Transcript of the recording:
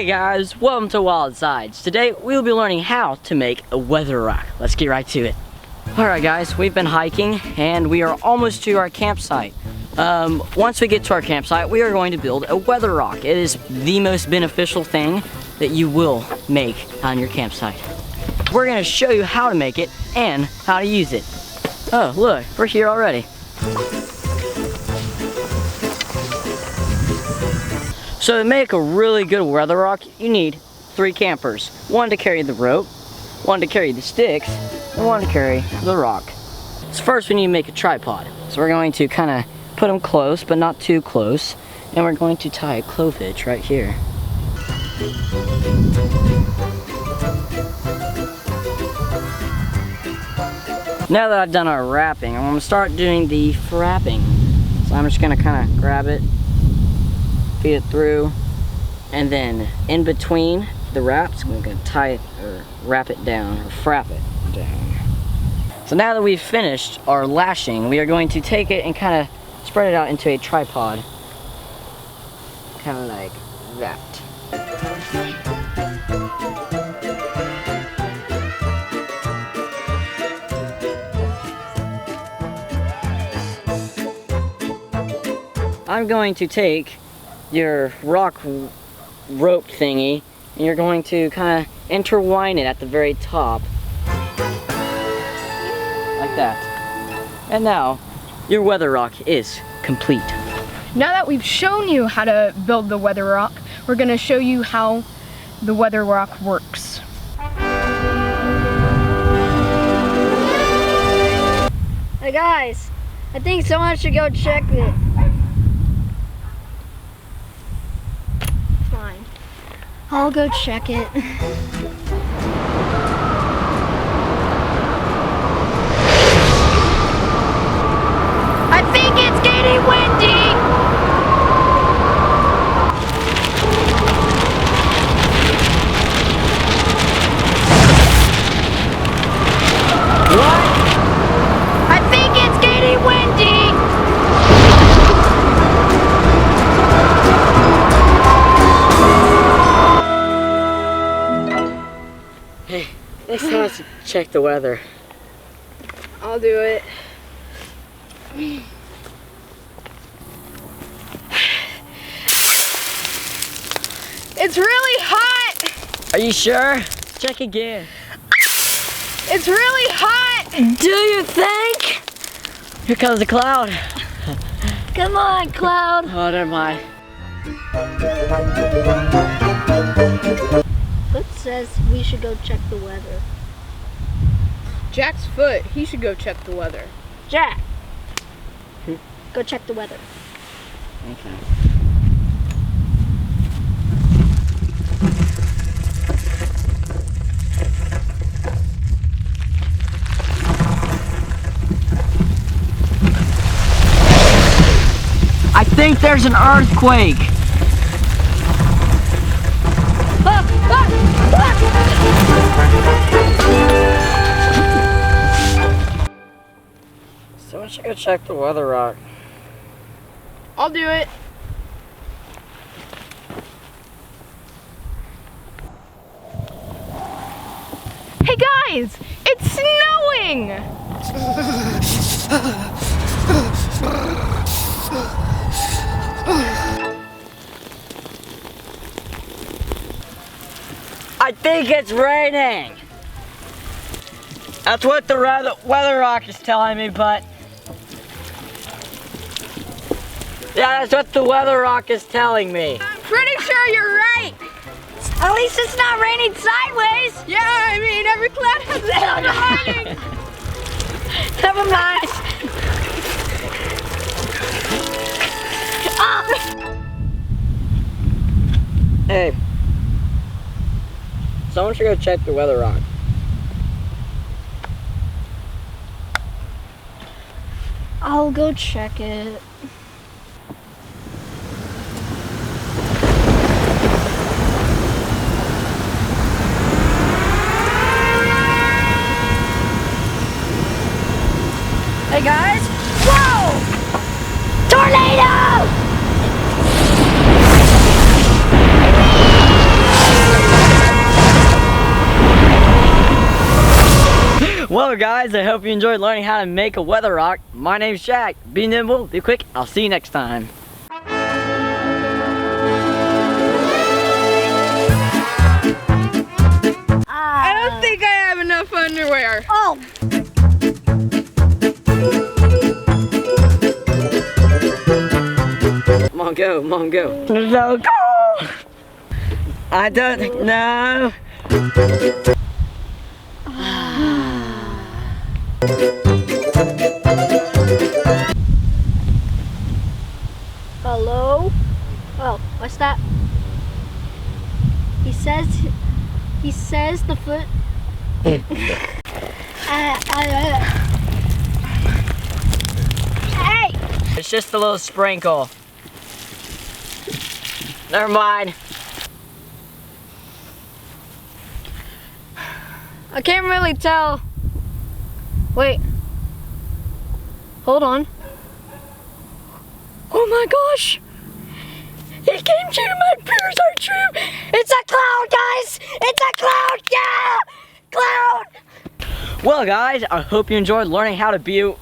Hey guys, welcome to WILDsides. Today we'll be learning how to make a weather rock. Let's get right to it. Alright guys, we've been hiking and we are almost to our campsite. Once we get to our campsite, we are going to build a weather rock. It is the most beneficial thing that you will make on your campsite. We're going to show you how to make it and how to use it. Oh, look, we're here already. So to make a really good weather rock, you need 3 campers. 1 to carry the rope, 1 to carry the sticks, and 1 to carry the rock. So first we need to make a tripod. So we're going to kind of put them close, but not too close. And we're going to tie a clovage right here. Now that I've done our wrapping, I'm going to start doing the frapping. So I'm just going to kind of grab it, feed it through, and then in between the wraps, we're going to tie it or wrap it down or frap it down. So now that we've finished our lashing, we are going to take it and kind of spread it out into a tripod, kind of like that. I'm going to take your rock rope thingy and you're going to kind of intertwine it at the very top like that. And now your weather rock is complete. Now that we've shown you how to build the weather rock, we're going to show you how the weather rock works. Hey guys, I think someone should go check it. Fine. I'll go check it. I think it's getting windy! What? I think it's getting windy! Hey, next time I should check the weather. I'll do it. It's really hot! Are you sure? Check again. It's really hot! Do you think? Here comes the cloud. Come on, Cloud. Oh, never mind. Foot says we should go check the weather. Jack's foot, he should go check the weather. Jack, go check the weather. Okay. I think there's an earthquake. So I should go check the weather rock. I'll do it. Hey guys, it's snowing! I think it's raining. That's what the weather rock is telling me, but yeah, that's what the weather rock is telling me. I'm pretty sure you're right. At least it's not raining sideways. Yeah, I mean, every cloud has a silver lining. Never mind. Hey, someone should go check the weather rock. I'll go check it. Hey guys, Whoa! Tornado! Well guys, I hope you enjoyed learning how to make a weather rock. My name's Jack. Be nimble, be quick. I'll see you next time. I don't think I have enough underwear. Oh! Come on, go, come on, go. No, go! I don't know. Hello? Oh, what's that? He says the foot. Hey! It's just a little sprinkle. Never mind. I can't really tell. Wait. Hold on. Oh my gosh! It came true, my fears are true! It's a cloud, guys! It's a cloud! Yeah! Cloud! Well guys, I hope you enjoyed learning how to build